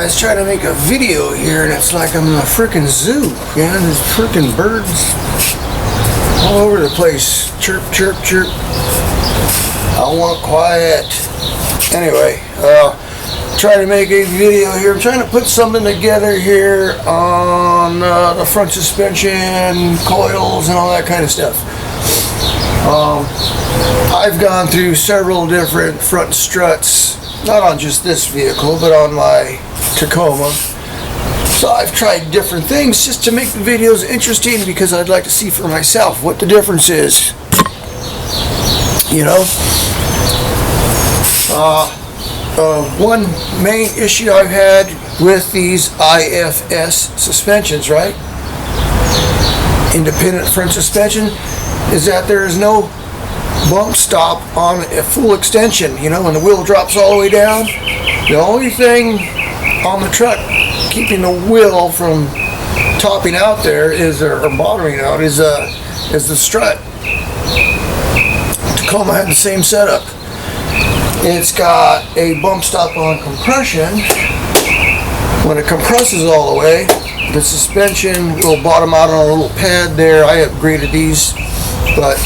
guys, trying to make a video here and it's like I'm in a freaking zoo. Yeah, there's freaking birds all over the place. Chirp, chirp, chirp. I want quiet. Anyway, trying to make a video here. I'm trying to put something together here on the front suspension, coils, and all that kind of stuff. I've gone through several different front struts, not on just this vehicle, but on my Tacoma. So I've tried different things just to make the videos interesting, because I'd like to see for myself what the difference is. You know? One main issue I've had with these IFS suspensions, right? Independent front suspension, is that there is no bump stop on a full extension. You know, when the wheel drops all the way down, the only thing on the truck keeping the wheel from topping out there is, or bottoming out, is the strut. Tacoma had the same setup. It's got a bump stop on compression. When it compresses all the way, the suspension will bottom out on a little pad there. I upgraded these, but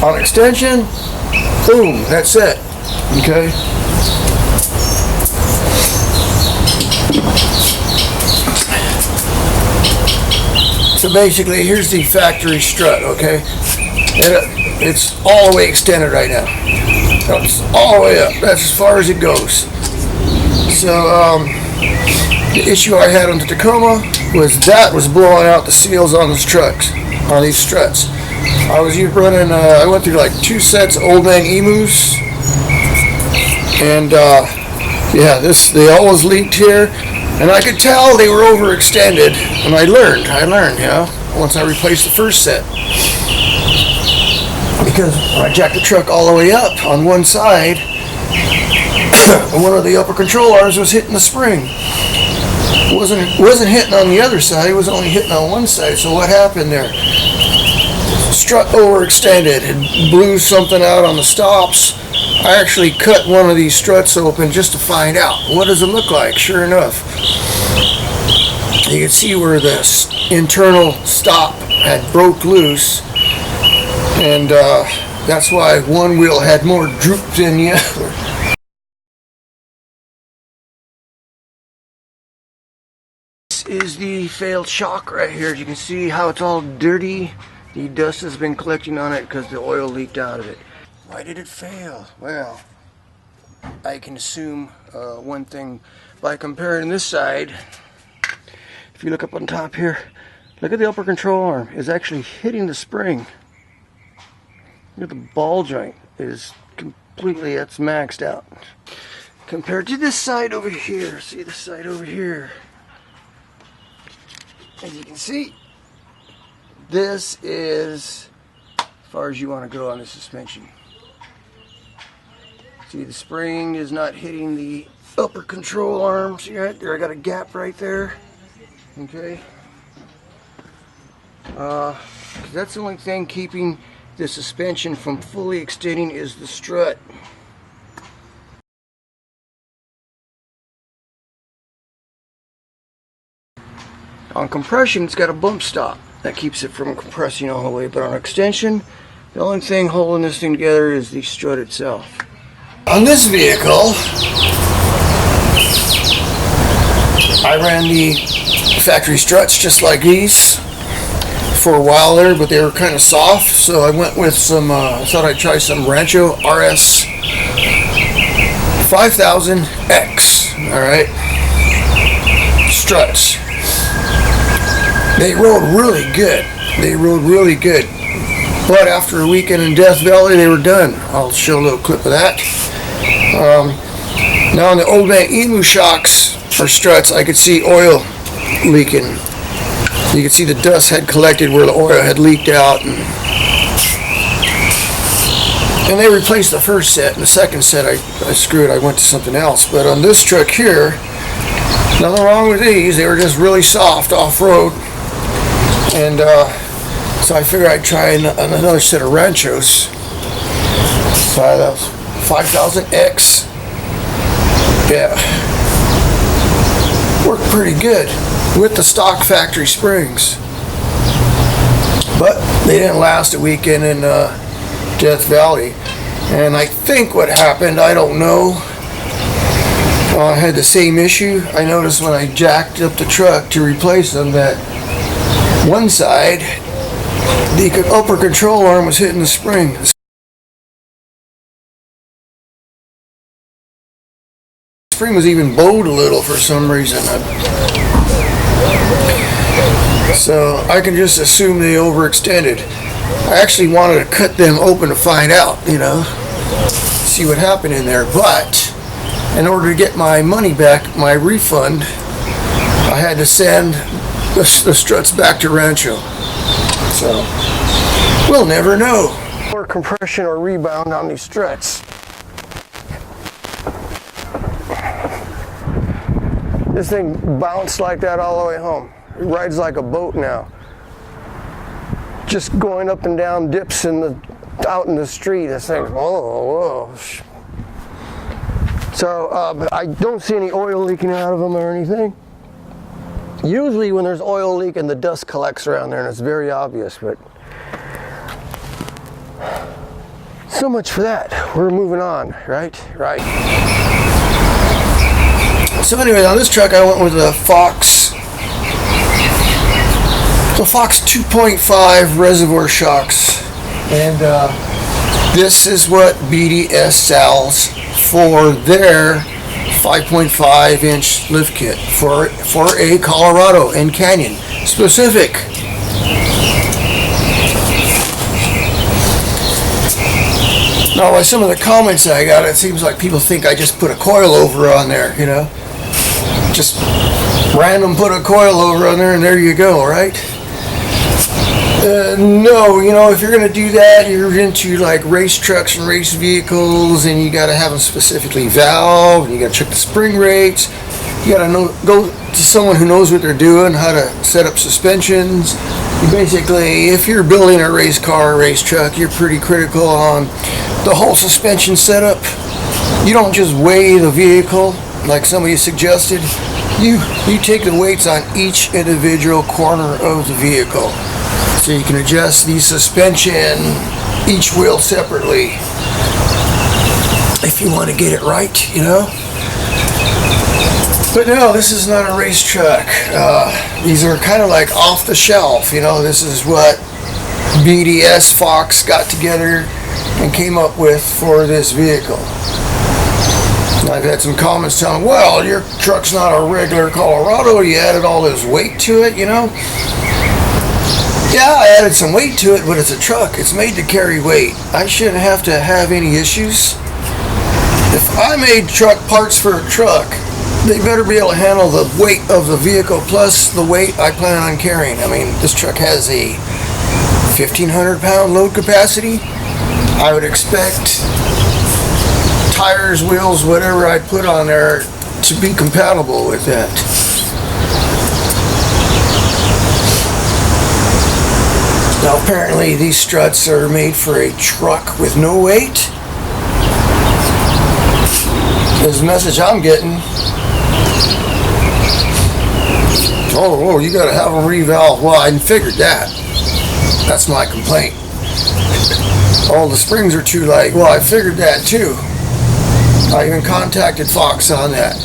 on extension, boom, that's it. Okay. So basically, here's the factory strut. Okay, it's all the way extended right now. It's all the way up. That's as far as it goes. So the issue I had on the Tacoma was blowing out the seals on these trucks, on these struts. I was running. I went through like 2 sets of old man emus, and yeah, they always leaked here, and I could tell they were overextended. And I learned, you know, once I replaced the first set. Because when I jacked the truck all the way up on one side, one of the upper control arms was hitting the spring. It wasn't hitting on the other side, it was only hitting on one side. So what happened there? Strut overextended and blew something out on the stops. I actually cut one of these struts open just to find out what does it look like. Sure enough, you can see where this internal stop had broke loose. And that's why one wheel had more droop than the other. This is the failed shock right here. You can see how it's all dirty. The dust has been collecting on it because the oil leaked out of it. Why did it fail? Well, I can assume one thing by comparing this side. If you look up on top here, look at the upper control arm. It's actually hitting the spring. Look at the ball joint is completely, that's maxed out. Compared to this side over here, see this side over here. As you can see, this is as far as you want to go on the suspension. See, the spring is not hitting the upper control arm. See right there, I got a gap right there. Okay. That's the only thing keeping the suspension from fully extending is the strut. On compression, it's got a bump stop that keeps it from compressing all the way, but on extension, the only thing holding this thing together is the strut itself. On this vehicle, I ran the factory struts just like these for a while there, but they were kind of soft, so I went with some, I thought I'd try some Rancho RS 5000X, alright, struts. They rode really good, but after a weekend in Death Valley, they were done. I'll show a little clip of that. Now on the old man emu shocks, or struts, I could see oil leaking. You can see the dust had collected where the oil had leaked out, and they replaced the first set. And the second set I screwed, I went to something else. But on this truck here, nothing wrong with these. They were just really soft off-road, and so I figured I'd try another set of Ranchos. Try those 5000X. Yeah. pretty good with the stock factory springs. But they didn't last a weekend in Death Valley. And I think what happened, I don't know, I had the same issue. I noticed when I jacked up the truck to replace them that one side, the upper control arm was hitting the spring. The spring was even bowed a little for some reason. So I can just assume they overextended. I actually wanted to cut them open to find out, you know, see what happened in there. But in order to get my money back, my refund, I had to send the struts back to Rancho. So we'll never know. Or compression or rebound on these struts. This thing bounced like that all the way home. It rides like a boat now. Just going up and down dips out in the street. This thing, whoa. So I don't see any oil leaking out of them or anything. Usually when there's oil leaking, the dust collects around there and it's very obvious, but so much for that. We're moving on, right? Right. So anyway, on this truck I went with a Fox 2.5 reservoir shocks, and this is what BDS sells for their 5.5 inch lift kit for a Colorado and Canyon specific. Now, by some of the comments I got, it seems like people think I just put a coilover on there, you know, just random put a coilover on there and there you go, right? No, you know, if you're going to do that, you're into like race trucks and race vehicles, and you got to have them specifically valved, and you got to check the spring rates. You got to go to someone who knows what they're doing, how to set up suspensions. You basically, if you're building a race car, or race truck, you're pretty critical on the whole suspension setup. You don't just weigh the vehicle like somebody suggested. You take the weights on each individual corner of the vehicle. So you can adjust the suspension, each wheel separately, if you want to get it right, you know. But no, this is not a race truck. These are kind of like off the shelf, you know. This is what BDS Fox got together and came up with for this vehicle. I've had some comments telling, well, your truck's not a regular Colorado, you added all this weight to it, you know. Yeah, I added some weight to it, but it's a truck. It's made to carry weight. I shouldn't have to have any issues. If I made truck parts for a truck, they better be able to handle the weight of the vehicle plus the weight I plan on carrying. I mean, this truck has a 1,500 pound load capacity. I would expect tires, wheels, whatever I put on there to be compatible with that. Now apparently these struts are made for a truck with no weight. There's a message I'm getting. Oh, you gotta have them revalve. Well, I figured that. That's my complaint. All the springs are too light. Well, I figured that too. I even contacted Fox on that.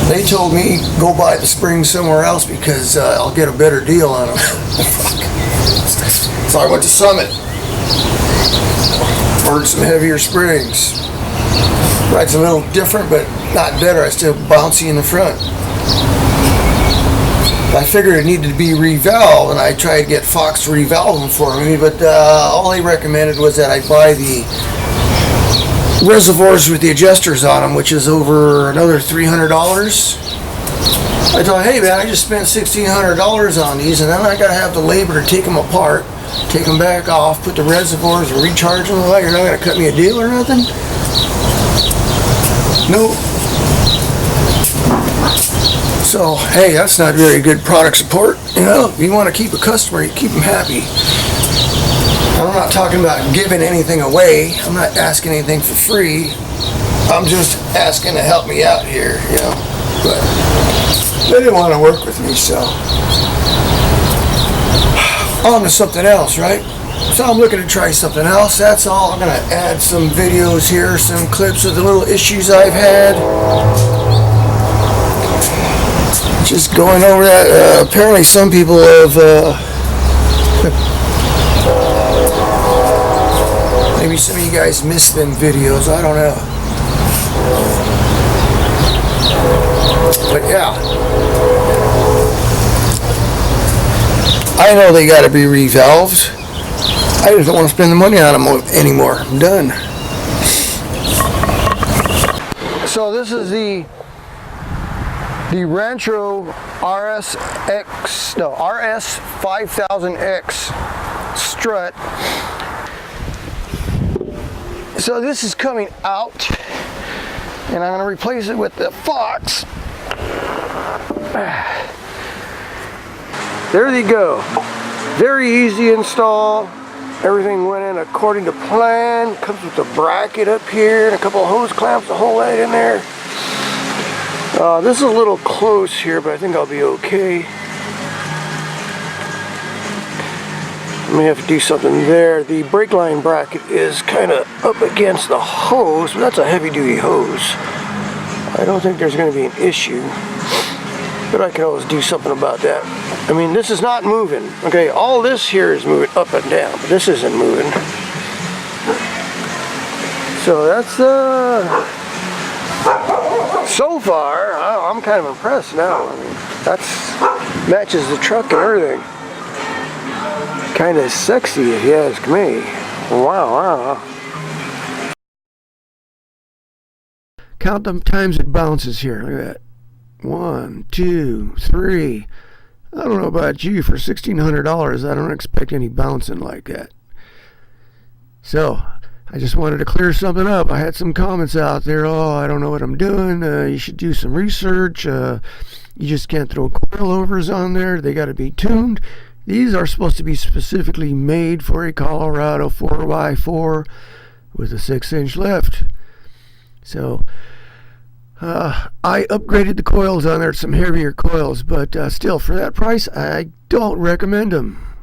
They told me go buy the springs somewhere else because I'll get a better deal on them. So I went to Summit. Ordered some heavier springs. Ride's a little different, but not better. I still bouncy in the front. I figured it needed to be revalved, and I tried to get Fox to revalve them for me, but all they recommended was that I buy the reservoirs with the adjusters on them, which is over another $300. I thought, hey man, I just spent $1,600 on these, and then I gotta have the labor to take them apart, take them back off, put the reservoirs and recharge them. Well, you're not gonna cut me a deal or nothing? Nope. So, hey, that's not very good product support. You know, you want to keep a customer, you keep them happy. I'm not talking about giving anything away. I'm not asking anything for free. I'm just asking to help me out here, you know. But they didn't want to work with me, so on to something else, right? So I'm looking to try something else. That's all. I'm going to add some videos here, some clips of the little issues I've had. Just going over that. Apparently some people have maybe some of you guys missed them videos. I don't know. But yeah, I know they got to be revalved. I just don't want to spend the money on them anymore. I'm done. So this is the Rancho RS 5000X strut. So this is coming out, and I'm going to replace it with the Fox. There they go. Very easy install. Everything went in according to plan. Comes with a bracket up here and a couple of hose clamps to hold that in there. This is a little close here, but I think I'll be okay. I may have to do something there. The brake line bracket is kind of up against the hose, but that's a heavy-duty hose. I don't think there's going to be an issue, but I can always do something about that. I mean, this is not moving. Okay, all this here is moving up and down, but this isn't moving. So that's so far, I'm kind of impressed now. I mean, that's matches the truck and everything. Kind of sexy, if you ask me. Wow. Count the times it bounces here. Look at that. 1, 2, 3. I don't know about you, for $1,600, I don't expect any bouncing like that. So, I just wanted to clear something up. I had some comments out there, oh, I don't know what I'm doing, you should do some research, you just can't throw coilovers on there, they got to be tuned. These are supposed to be specifically made for a Colorado 4x4 with a 6-inch lift. So, I upgraded the coils on there to some heavier coils, but still, for that price, I don't recommend them.